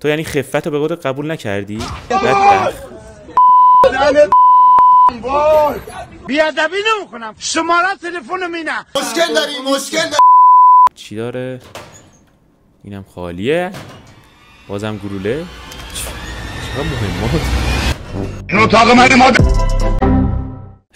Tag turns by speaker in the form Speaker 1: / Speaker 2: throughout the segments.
Speaker 1: تو یعنی خفت رو به قول قبول نکردی؟
Speaker 2: بیادبی نمیکنم. شماره تلفن مینه.
Speaker 3: مشکل داری
Speaker 1: چی داره؟ اینم خالیه. بازم گلوله. چرا مهمات؟
Speaker 2: این اتاق من مادر.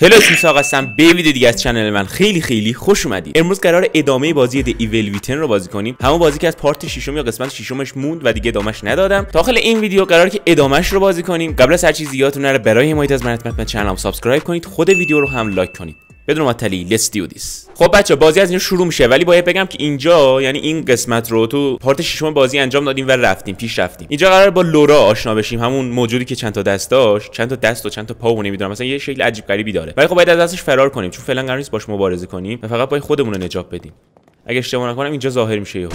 Speaker 1: هلو سیساق هستم به ویدیو دیگه از چنل من. خیلی خوش اومدید. امروز قرار ادامه بازی د ایول ویتن رو بازی کنیم. همون بازی که از پارت 6 یا قسمت 6 موند و دیگه ادامهش ندادم. داخل این ویدیو قراره که ادامهش رو بازی کنیم. قبل از هر چیزی یادتون نره برای حمایت از من حتما چنلم سابسکرایب کنید. خود ویدیو رو هم لایک کنید. بدون معطلی let's do this. خب بچه بازی از اینجا شروع میشه، ولی باید بگم که اینجا یعنی این قسمت رو تو پارت 6 بازی انجام دادیم و رفتیم پیش رفتیم. اینجا قرار با لورا آشنا بشیم، همون موجودی که چند تا دست داشت، چند تا دست و چند تا پا و نمیدونم مثلا یه شکل عجیب غریبی داره، ولی خب باید از دستش فرار کنیم چون فعلا قرار نیست باش مبارزه کنیم و فقط باید خودمون رو نجات بدیم. اگه اشتباه نکنم اینجا ظاهر میشه یهو،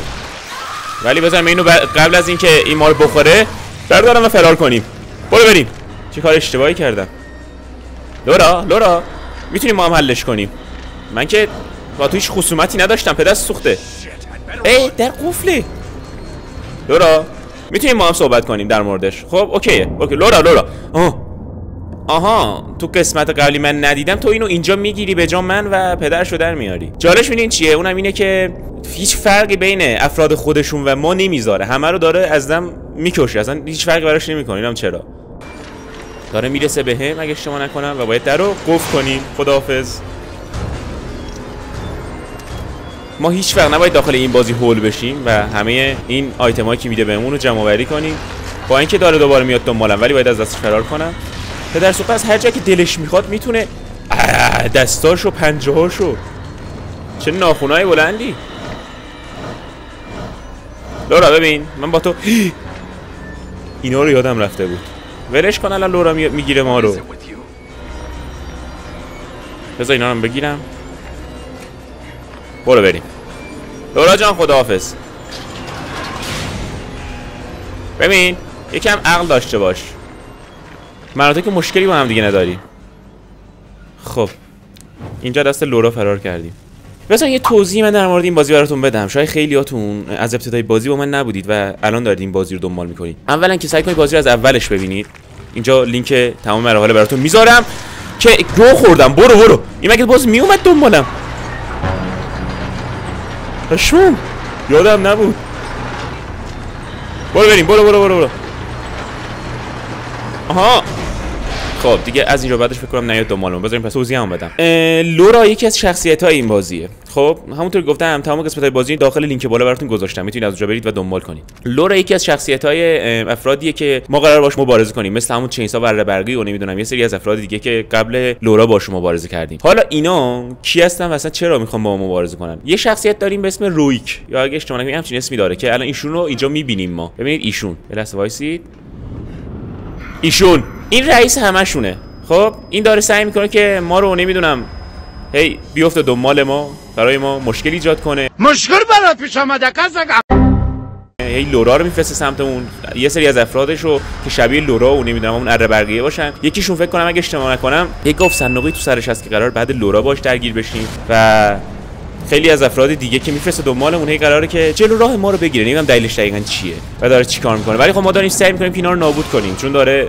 Speaker 1: ولی بذارم اینو قبل از اینکه این ما رو بخوره بردارم و فرار کنیم. برو بریم. چه کار اشتباهی کردم؟ لورا میتونیم ما هم حلش کنیم. من که با تو هیچ خصومتی نداشتم، پدر سوخته. ای در قفله. لورا میتونیم ما هم صحبت کنیم در موردش. خب اوکی لورا. آها تو قسمت قبلی من ندیدم، تو اینو اینجا میگیری به جا من و پدرشو در میاری. جالش میدین چیه؟ اونم اینه که هیچ فرقی بین افراد خودشون و ما نمیذاره، همه رو داره از دم میکشه، اصلا هیچ فرقی براش نمیکنه. اینم چرا داره میرسه بهم اگه اشتباه نکنم و باید درو قفل کنیم. خداحافظ. ما هیچ وقت نباید داخل این بازی هول بشیم و همه این آیتمایی که میده بهمون رو جمع آوری کنیم. با اینکه داره دوباره میاد دنبالم ولی باید از دستش فرار کنم. پدر سوخته از هر جا که دلش میخواد میتونه دستاشو پنجه‌هاشو. چه ناخونای بلندی. لورا ببین من با تو اینا رو یادم رفته بود. ولش کن الان لورا میگیره ما رو. بذار اینا رو بگیرم. برو بریم. لورا جان خداحافظ. ببین یکم عقل داشته باش. مراتب که مشکلی با هم دیگه نداری. خب اینجا دست لورا فرار کردیم. مثلا یه توضیح من در مورد این بازی براتون بدم. شاید خیلیاتون از ابتدای بازی با من نبودید و الان دارید این بازی رو دنبال میکنید. اولا که سعی کنید بازی رو از اولش ببینید. اینجا لینک تمام مراحل براتون میذارم که گو خوردم. برو این مگه باز میومد دنبالم؟ پشمام یادم نبود. برو بریم. برو. آها خب دیگه از اینجا بعدش فکر کنم نیاد دنبالم. بذاریم پس توضیح هم بدم. لورا یکی از شخصیت‌های این بازیه. خب همونطور که گفتم تمام قسمت‌های بازی داخل لینک بالا براتون گذاشتم، میتونید از اونجا برید و دنبال کنید. لورا یکی از شخصیت‌های افرادیه که ما قرار باش مبارزه کنیم، مثل همون چینسا و برقی و نمیدونم یه سری از افراد دیگه که قبل لورا باش مبارزه کردیم. حالا اینا کی هستن و اصلا چرا میخوان با ما مبارزه کنن؟ یه شخصیت داریم به اسم رویک یا اگه اشتباه نکنم همچین اسمی داره که الان ایشون رو اینجا می‌بینیم ما. ببینید ایشون لحظه وایسید. ایشون این رئیس همشونه. خب این داره سعی میکنه که ما رو نمیدونم هی بیفته دنبال ما، برای ما مشکل ایجاد کنه.
Speaker 2: مشکل برات پیش اومده قزق.
Speaker 1: هی لورا رو میفرسته سمت اون. یه سری از افرادشو که شبیه لورا و نمیدونم اون اره برقیه باشن. یکیشون فکر کنم اگه اشتباه نکنم یک گفت صندوقی تو سرش هست که قرار بعد لورا باش درگیر بشیم و خیلی از افراد دیگه که میفرسته دنبالمون هی قراره که جلو راه ما رو بگیره. نمیدونم دلیلش دقیقاً چیه و داره چیکار میکنه، ولی خب ما داریم سعی میکنیم که اینا رو نابود کنیم چون داره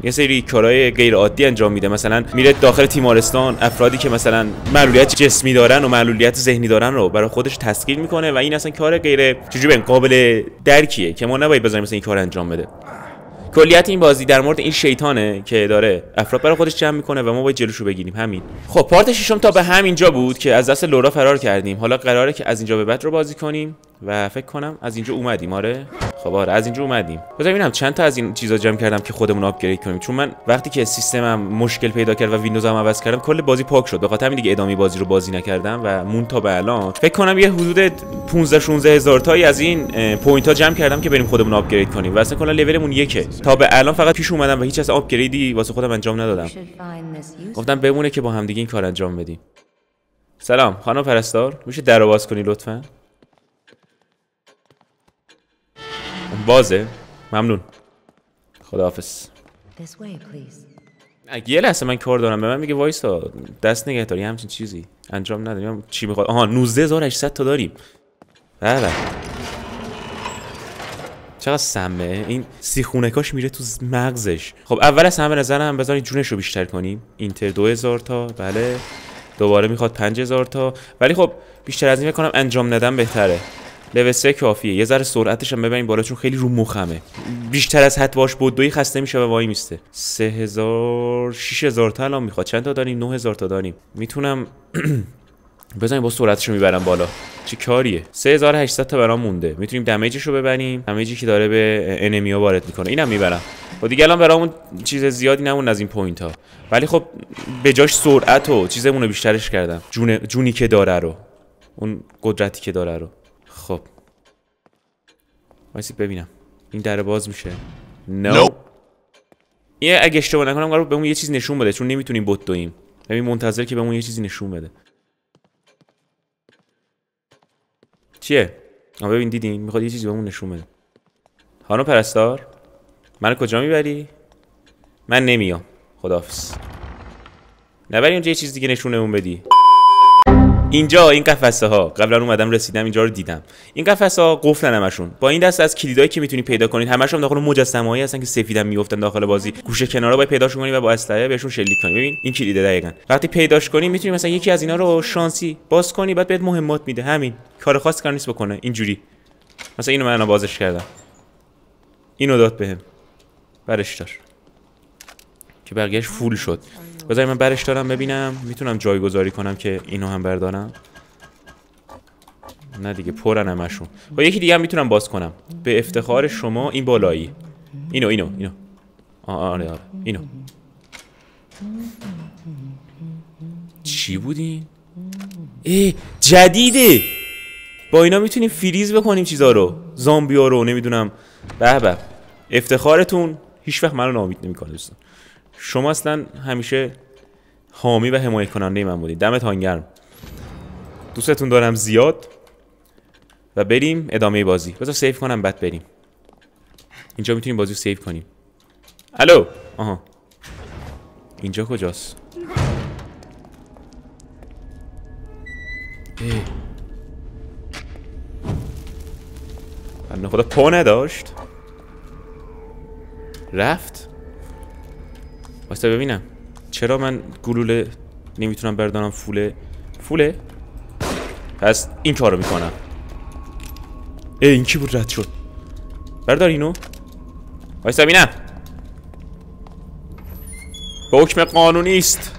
Speaker 1: یه سری کارهای غیر عادی انجام میده. مثلا میره داخل تیمارستان افرادی که مثلا معلولیت جسمی دارن و معلولیت ذهنی دارن رو برای خودش تسخیر میکنه و این اصلا کار غیر چجوری قابل درکیه که ما نباید بذاریم مثلا این کار انجام بده. کلیت این بازی در مورد این شیطانه که داره افراد برای خودش جمع میکنه و ما باید جلوشو بگیریم. همین. خب پارت 6 تا به همینجا بود که از دست لورا فرار کردیم. حالا قراره که از اینجا به بعد رو بازی کنیم و فکر کنم از اینجا اومدیم. آره خب آره از اینجا اومدیم. بذار ببینم چند تا از این چیزا جمع کردم که خودمون آپگرید کنیم، چون من وقتی که سیستمم مشکل پیدا کرد و ویندوزم عوض کردم کل بازی پاک شد. به خاطر همین دیگه ادامه بازی رو بازی نکردم و مون تا به الان فکر کنم یه حدود 15 16 هزار تایی از این پوینت ها جمع کردم که بریم خودمون آپگرید کنیم و اصلا کلا لولمون یکه. تا به الان فقط پیش اومدم و هیچ از آپگریدی واسه خودم انجام ندادم. گفتم بمونه که با هم دیگه این کار انجام بدیم. سلام خانم پرستار، میشه درو باز کنی لطفا؟ بازه؟ ممنون. خداحافظ. یه لحظه من کار دارم. به من میگه وایسا دست نگه داری همچین چیزی انجام نداریم. چی میخواد؟ آها 19800 تا داریم. بله چقدر سمه این سیخونکاش میره تو مغزش. خب اول از همه به نظرم بذارید جونش رو بیشتر کنیم. اینتر 2000 تا، بله. دوباره میخواد 5000 تا، ولی خب بیشتر از این فکر کنم انجام ندم بهتره. لول 3 کافیه. یه ذره سرعتش هم ببریم بالا چون خیلی رو مخمه. بیشتر از حد باش بدوی خسته میشه و وای میسته. 3000 6000 تا الان میخواد. چند تا داریم؟ 9000 تا داریم. میتونم بزنیم با سرعتشو میبرم بالا. چه کاریه؟ 3800 تا برام مونده. میتونیم دمیجشو ببریم. دمیجی که داره به انمیا وارد میکنه. اینم میبرم. خب دیگه الان برامون چیز زیادی نمون از این پوینت ها. ولی خب به جاش سرعت و چیزمون رو بیشترش کردم. جونی که داره رو. اون قدرتی که داره رو. خب وایسید ببینم این در باز میشه. نو یه اگه اشتباه نکنم قرار بهمون یه چیز نشون بده چون نمیتونیم بوت دویم. ببین منتظر که بهمون یه چیزی نشون بده. چیه؟ ببین دیدین میخواد یه چیزی بهمون نشون بده. خانم پرستار منو کجا میبری؟ من نمیام. خداحافظ. نبری اونجا یه چیز دیگه نشونمون بدی. اینجا این قفسه ها قبلا اومدم رسیدم اینجا رو دیدم. این قفسه ها قفلن همشون. با این دست از کلیدایی که میتونی پیدا کنید همشون داخل مجسمه‌ای هستن که سفیدن میافتن داخل بازی. گوشه کنارا باید پیداش کنی و با اسلحه بهشون شلیک کنی. ببین این کلیده دقیقاً. وقتی پیداش کنی میتونی مثلا یکی از اینا رو شانسی باز کنی بعد بهت مهمات میده. همین. کار خاصی کار نیست بکنه. اینجوری. مثلا اینو من بازش کردم. اینو داد بهم. برش دار. که بقیه‌اش فول شد. بذار من برش دارم ببینم میتونم جایگذاری کنم که اینو هم بردارم. نه دیگه پرن همشون. با یکی دیگه هم میتونم باز کنم. به افتخار شما این بالایی. اینو آره اینو. چی بودین؟ جدیده. با اینا میتونیم فریز بکنیم چیزا رو. زامبیا رو نمیدونم. به افتخارتون هیچ وقت منو ناامید نمیکنه دوستان. شما اصلا همیشه حامی و حمایت کننده من بودید. دمتون گرم. دوستتون دارم زیاد. و بریم ادامه بازی. بذار سیو کنم بعد بریم. اینجا میتونیم بازی رو سیو کنیم. الو. آها. اینجا کجاست؟ بنده خدا پا نداشت. رفت. واسه ببینم چرا من گلوله نمیتونم بردارم. فوله پس این کارو میکنم. این کی بود رد شد؟ بردار اینو. وایسا ببینم. با حکم قانونی است.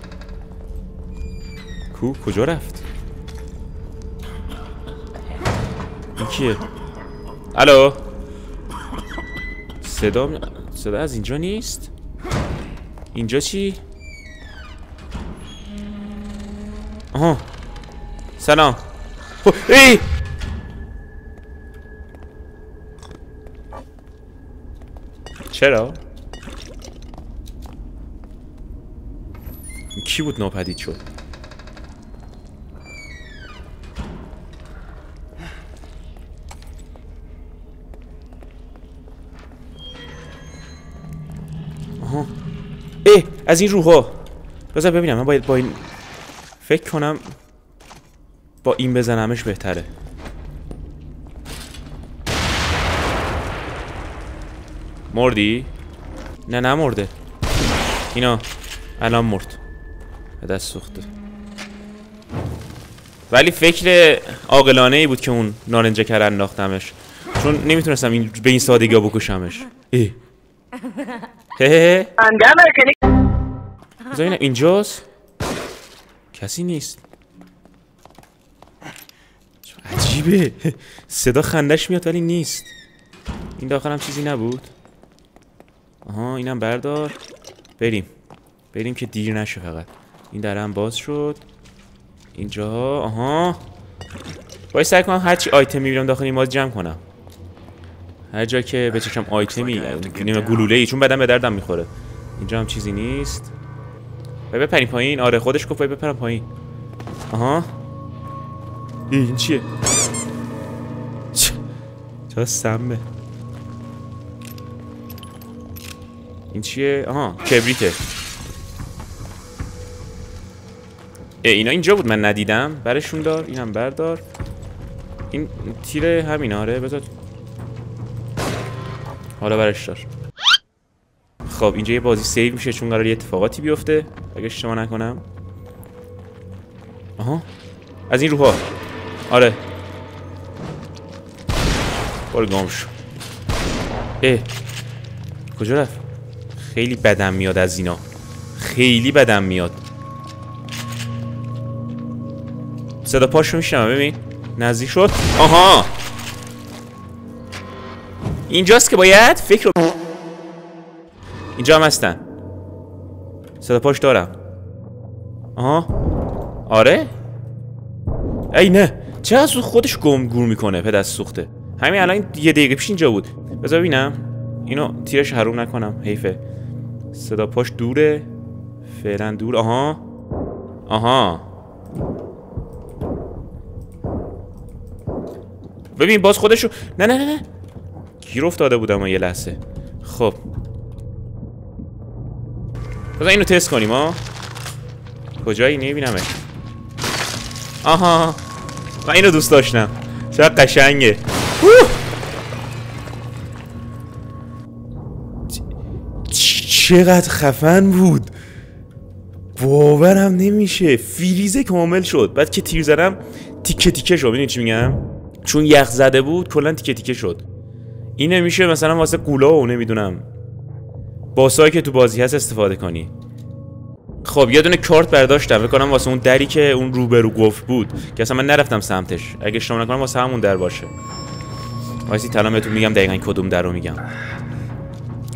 Speaker 1: کجا رفت؟ این کیه؟ الو. صدا از اینجا نیست. اینجا چی؟ آها سلام. ای چرا؟ کی بود ناپدید شد؟ آها از این روحا. بذار ببینم من باید با این فکر کنم با این بزنمش بهتره. مردی؟ نه نمرده. اینا الان مرد. به دست سوخته. ولی فکر عاقلانه ای بود که اون نارنجه کر انداختمش چون نمیتونستم به این سادگی ها بکشمش. بذار اینجاست. کسی نیست. عجیبه. صدا خندش میاد ولی نیست. این داخل هم چیزی نبود. آها اینم بردار. بریم که دیر نشه. فقط این در هم باز شد. اینجا آها باید سعی کنم هرچی آیتم میبینم داخل این باز جمع کنم. هر جا که بچشم آیتمی نیم گلوله‌ای چون بدن به دردم میخوره. اینجا هم چیزی نیست. باید بپریم پایین. آره خودش گفت باید بپرم پایین. آها این چیه؟ چرا سمه؟ این چیه؟ آها کبریته. اینا اینجا بود من ندیدم. برشون دار. اینم بردار. این تیر همین. آره بذار حالا برش دار. خب اینجا یه بازی سیو میشه چون قراره یه اتفاقاتی بیفته اگه اشتباه نکنم. آها از این روها. آره برو گم شو. کجا رفت؟ خیلی بدم میاد از اینا، خیلی بدم میاد. صدا پاشو میشنم. ببین نزدیک شد. آها اینجاست که باید فکر رو اینجا هم هستن. صدا پاش دارم. آها آره. ای نه چقدر خودش گور میکنه پدر سوخته. همین الان یه دقیقه پیش اینجا بود. بذار ببینم اینو تیرش حروم نکنم، حیفه. صدا پاش دوره فعلا دور. آها ببین باز خودشو نه گیر افتاده بودم یه لحظه. خب بذار اینو تست کنیم. کجایی نمیبینمش. آها من اینو دوست داشتم، چقدر قشنگه. چقدر خفن بود، باورم نمیشه. فریزه کامل شد. بعد که تیر زدم تیکه تیکه شد. ببینید چی میگم، چون یخ زده بود کلا تیکه تیکه شد. این نمیشه مثلا واسه قولا و نمیدونم باسایی که تو بازی هست استفاده کنی. خب یه دونه کارت برداشتم بکنم واسه اون دری که اون روبرو گفت بود که اصلا من نرفتم سمتش. اگه اشتباه نکنم واسه همون در باشه. واسه الان بهتون میگم دقیقاً کدوم در رو میگم.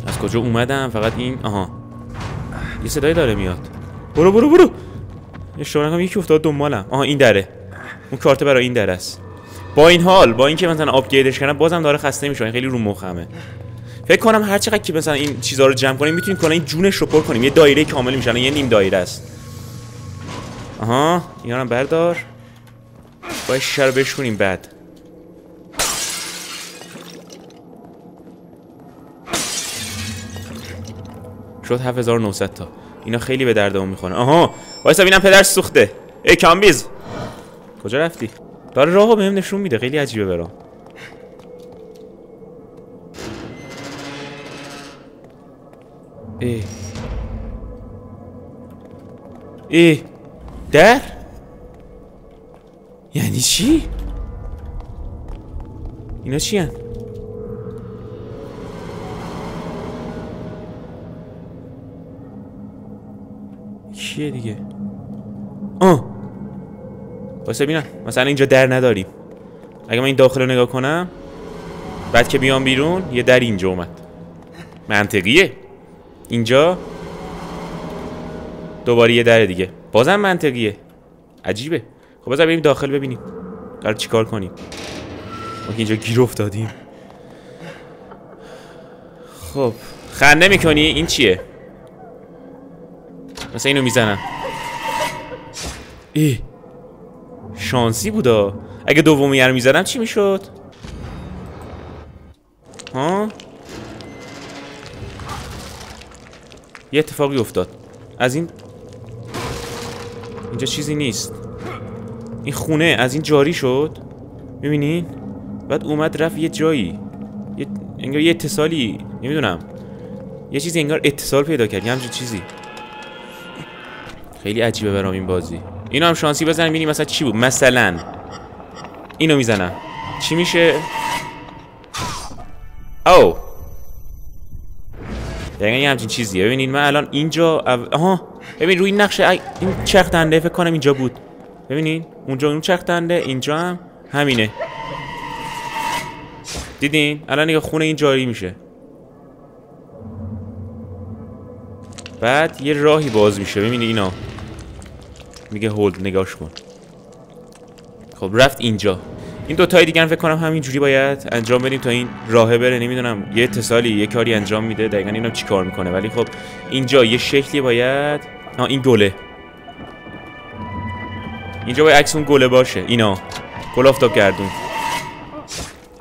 Speaker 1: از کجا اومدم فقط این. آها یه صدایی داره میاد. برو اشتباه نکنم یکی افتاد دنبالم. آها این دره، اون کارت برای این در است. با این حال با اینکه مثلا آپگریدش کردم بازم داره خسته میشه. خیلی رو مخمه. فکر کنم هر چقدر که مثلا این چیزا رو جمع کنیم میتونیم کلا این جونش رو پر کنیم. یه دایره کامل میشه. یه نیم دایره است. آها اینا رو بردار. باید شیشه رو بشکنیم. بعد شد 7900 تا. اینا خیلی به دردمون میخونه. آها وایسا ببینم پدرش سوخته. ای کامبیز کجا رفتی؟ داره راهو بهم نشون میده. خیلی عجیبه برام. در یعنی چی؟ اینا چی هن؟ چیه دیگه؟ واسه ببینم مثلا اینجا در نداریم. اگه من این داخل رو نگاه کنم بعد که بیام بیرون یه در اینجا اومد. منطقیه. اینجا دوباره یه در دیگه بازم منطقیه. عجیبه. خب بذار بریم داخل ببینیم قرار چیکار کنیم. ما که اینجا گیر افتادیم. خب خنده میکنی؟ این چیه؟ مثلا اینو میزنم. شانسی بودا. اگه دومی رو میزدم چی میشد؟ یه اتفاقی افتاد. از این اینجا چیزی نیست. این خونه از این جاری شد. میبینین؟ بعد اومد رفت یه جایی. انگار یه اتصالی نمیدونم یه چیزی انگار اتصال پیدا کرد. یه همچین چیزی. خیلی عجیبه برام این بازی. اینو هم شانسی بزنم ببینیم مثلا چی بود. مثلا اینو میزنم چی میشه؟ او دقیقا یه همچین چیزیه. ببینید من الان اینجا آها ببین روی این نقشه این چرخ دنده فکر کنم اینجا بود. ببینید اونجا اون چرخ دنده، اینجا هم همینه. دیدین؟ الان نگاه خونه این جاری میشه. بعد یه راهی باز میشه. ببینید اینا میگه هولد نگاش کن. خب رفت اینجا. این دو تای دیگه فکر کنم همینجوری باید انجام بدیم تا این راهه بره. نمیدونم یه اتصالی یه کاری انجام میده. دقیقاً اینم چی کار میکنه. ولی خب اینجا یه شکلی باید این گله. اینجا باید عکس اون گله باشه. اینا گل آفتاب گردون.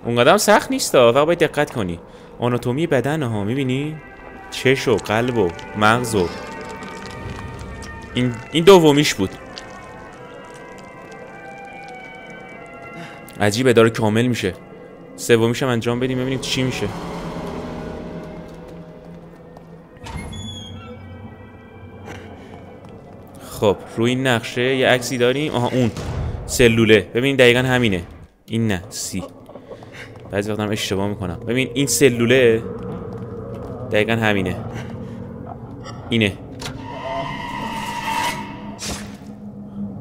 Speaker 1: اونقدر سخت نیست فقط باید دقت کنی. آناتومی بدن ها میبینی؟ چش و قلب و مغز و این دومیش بود. عجیبه داره کامل میشه. سومیش هم انجام بدیم ببینیم چی میشه. خب روی این نقشه یه عکسی داریم. آها اون سلوله. ببین دقیقا همینه. این نه سی. بعضی وقتا هم اشتباه میکنم. ببین این سلوله دقیقا همینه. اینه.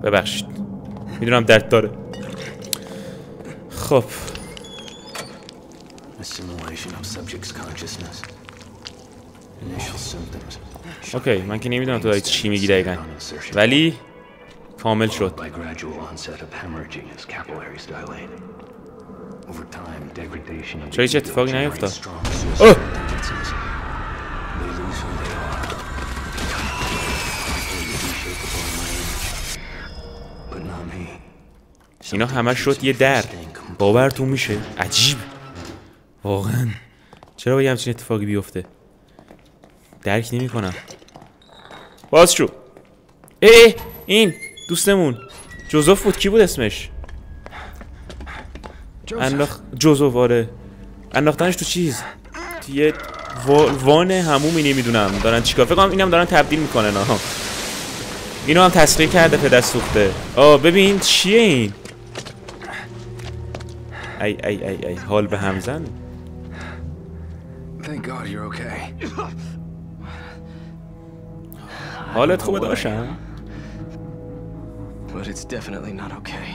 Speaker 1: ببخشید میدونم درد داره. خب اوکی من که نمیدونم تو داری چی میگی دقیقا ولی کامل شد. چرا هیچ اتفاقی نیفتاد؟ اوه اینا همه شد یه در. باورتون میشه؟ عجیب واقعا. چرا باید همچین اتفاقی بیفته؟ درک نمی کنم. باز شو. این دوستمون جوزف بود. کی بود اسمش؟ جوزف. آره انداختنش تو چیز تو یه وان همومی نمیدونم دارن چیکار. فکر کنم اینم دارن تبدیل میکنن. اینو هم تسخیر کرده پدر سوخته. ببین چیه این؟ ای حال به هم زن. حالت خوبه داشتم؟
Speaker 3: But it's definitely not okay.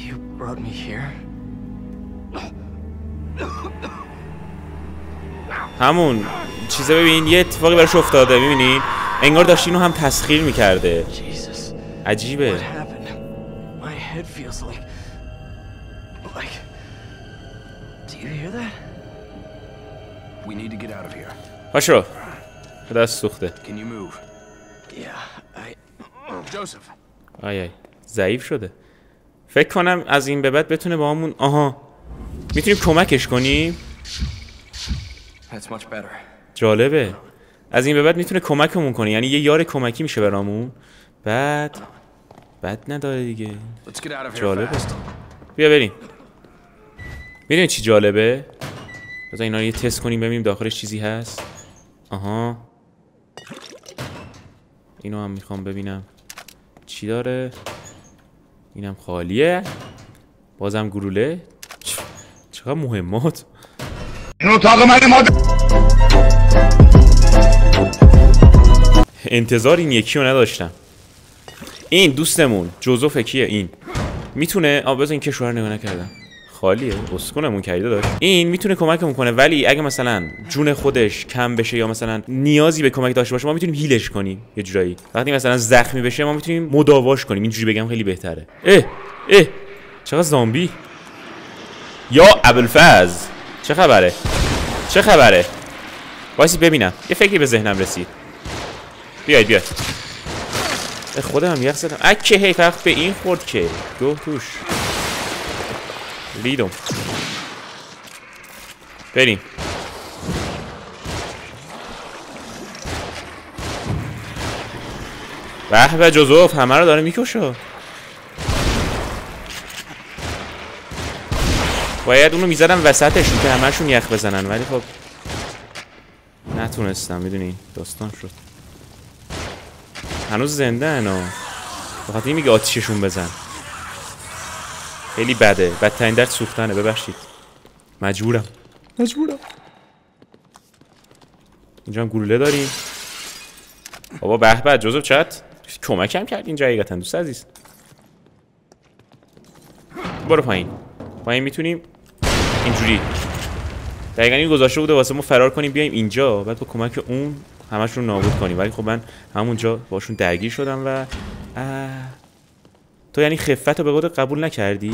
Speaker 3: You brought me here?
Speaker 1: همون چیزه. ببین یه اتفاقی براش افتاده. میبینی انگار داشت اینو هم تسخیر میکرده. عجیبه. پاشو دست سوخته. آی ضعیف شده. فکر کنم از این به بعد بتونه با همون. آها میتونیم کمکش کنیم. جالبه. از این به بعد میتونه کمکمون کنه. یعنی یه یار کمکی میشه برامون. بد نداره دیگه. جالبه. بیا بریم. میدونی چی جالبه؟ بذار اینا رو یه تست کنیم ببینیم داخلش چیزی هست. آها اینو هم میخوام ببینم چی داره. اینم خالیه. بازم گلوله. چقدر مهمات.
Speaker 2: این اتاق من مادر.
Speaker 1: انتظار این یکی رو نداشتم. این دوستمون جوزف کیه؟ این میتونه بذار این کشور نگاه نکردم خالیه. اسکونمون کریده داشت. این میتونه کمکمون کنه ولی اگه مثلا جون خودش کم بشه یا مثلا نیازی به کمک داشته باشه ما میتونیم هیلش کنیم یه جورایی. وقتی مثلا زخمی بشه ما میتونیم مداواش کنیم. اینجوری بگم خیلی بهتره. چقدر زامبی. یا ابوالفضل چه خبره؟ وایسی ببینم. یه فکری به ذهنم رسید. بیاید خودم هم یخ زدم. اکه هی فقط به این خورد که گوه توش لیدم. بریم. به جوزف همه رو داره میکشه. باید اونو میزدم وسطشون که همهشون یخ بزنن ولی خب نتونستم. میدونی داستان شد. هنوز زنده انا. بخاطر این میگه آتیششون بزن. خیلی بده. بدترین درد سوختنه. ببخشید مجبورم. اینجا هم گلوله داریم. بابا به جوزف چت کمکم کرد اینجا حقیقتا دوست عزیز. برو پایین میتونیم اینجوری. دقیقا این گذاشته بوده واسه ما فرار کنیم بیایم اینجا بعد با کمک اون همشون نابود کنیم. ولی خب من همونجا باشون درگیر شدم و تو یعنی خفتو به قول قبول نکردی؟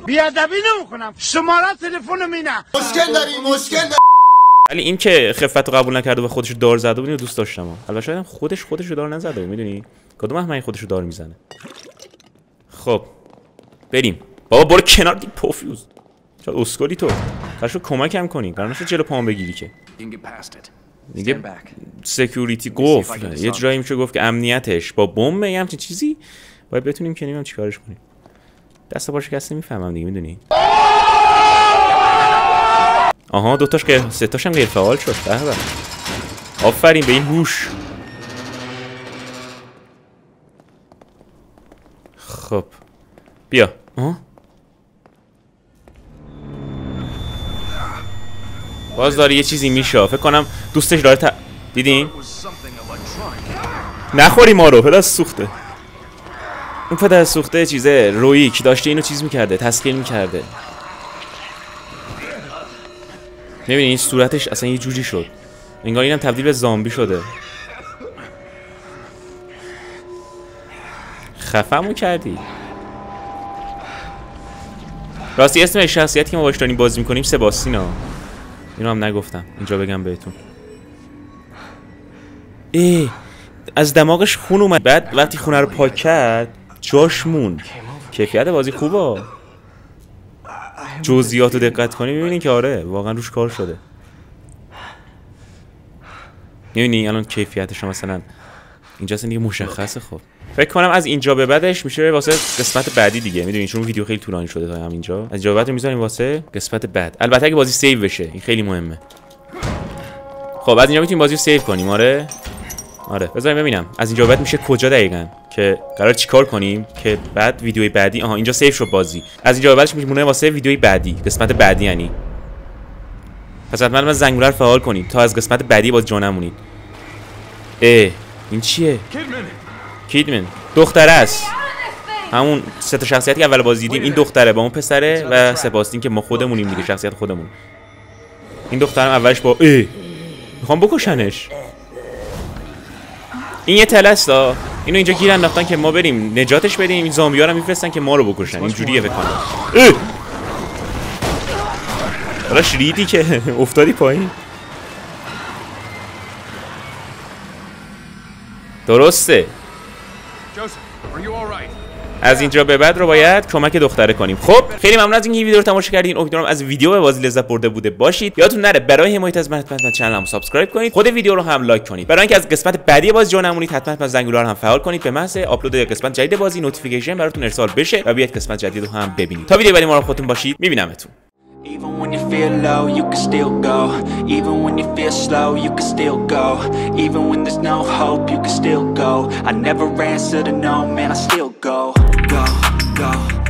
Speaker 2: بیادبی نمیکنم. شماره تلفن مینه. مشکل داری.
Speaker 1: ولی این که خفتو قبول نکرده و خودشو دار زده بود دوست داشتم. البته شاید خودشو دار نزده بود. میدونی کدوم احمقی خودشو دار میزنه. خب بریم. بابا برو کنار دی پوفیوز. چرا اسکلی تو؟ قرارش کمکم کنی. قرار نشد جلو پام بگیری که. دیگه سکیوریتی گفت یه جایی میشه گفت که امنیتش با بمب یا همچین چیزی باید بتونیم که نمیدونم چیکارش کنیم. دست پاش کسی نمیفهمم دیگه. میدونی آها دوتاش غیر، سه تاش هم غیر فعال شد. به به. آفرین به این هوش. خب بیا. باز داره یه چیزی میشه. فکر کنم دوستش داره دیدین؟ نخوری ما رو. پدر سوخته. اون پدر سوخته چیزه رویک داشته اینو چیز میکرده، تسخیر میکرده. میبینی این صورتش اصلا یه جوری شد، انگار اینم تبدیل به زامبی شده. خفه‌مو کردی. راستی اسم شخصیتی که ما باش داریم بازی میکنیم سباستینا. اینو هم نگفتم اینجا بگم بهتون. از دماغش خون اومد. بعد وقتی خونه رو پاک کرد جاش موند. کیفیت بازی خوبه. جزئیات رو دقت کنی میبینی که آره واقعا روش کار شده. میبینی الان کیفیتش مثلا اینجا اصلا دیگه مشخصه. خب فکر کنم از اینجا به بعدش میشه واسه قسمت بعدی دیگه. میدونین چون ویدیو خیلی طولانی شده تا همینجا. از اینجا به بعد میذاریم واسه قسمت بعد. البته اگه بازی سیو بشه این خیلی مهمه. خب از اینجا میتونیم بازی رو سیو کنیم. آره بذاریم ببینم از اینجا به بعد میشه کجا دقیقاً که قرار چیکار کنیم که بعد ویدیوی بعدی. آها اینجا سیو شد بازی. از اینجا به بعدش میمونه واسه ویدیوی بعدی، قسمت بعدی یعنی. پس حتما زنگوله رو فعال کنید تا از قسمت بعدی باز جا نمونید. این چیه؟ کیدمن دختره است. همون سه تا شخصیتی که اول بازی دیدیم. این دختره با اون پسره و سباستین که ما خودمونیم دیگه، شخصیت خودمون. این دخترم اولش با میخوام بکشنش. این یه تلستا. اینو اینجا گیر انداختن که ما بریم نجاتش بدیم. این زامبی‌ها رو میفرستن که ما رو بکشن. اینجوریه فکر کنم. راش ریدی که افتادی پایین. درسته. از اینجا به بعد رو باید کمک دختره کنیم. خب خیلی ممنون از اینکه این ویدیو رو تماشا کردین. امیدوارم از ویدیو به بازی لذت برده بوده باشید. یادتون نره برای حمایت از من حتما کانالمو سابسکرایب کنید. خود ویدیو رو هم لایک کنید. برای اینکه از قسمت بعدی بازی جا نمونید حتما زنگوله رو هم فعال کنید به محض آپلود قسمت جدید بازی نوتیفیکیشن براتون ارسال بشه و بیاید قسمت جدید رو هم ببینید. تا ویدیو بعدی ما رو خودتون باشید. میبینمتون.
Speaker 4: Even when you feel low, you can still go. Even when you feel slow, you can still go. Even when there's no hope, you can still go. I never answer to no, man, I still go. Go, go.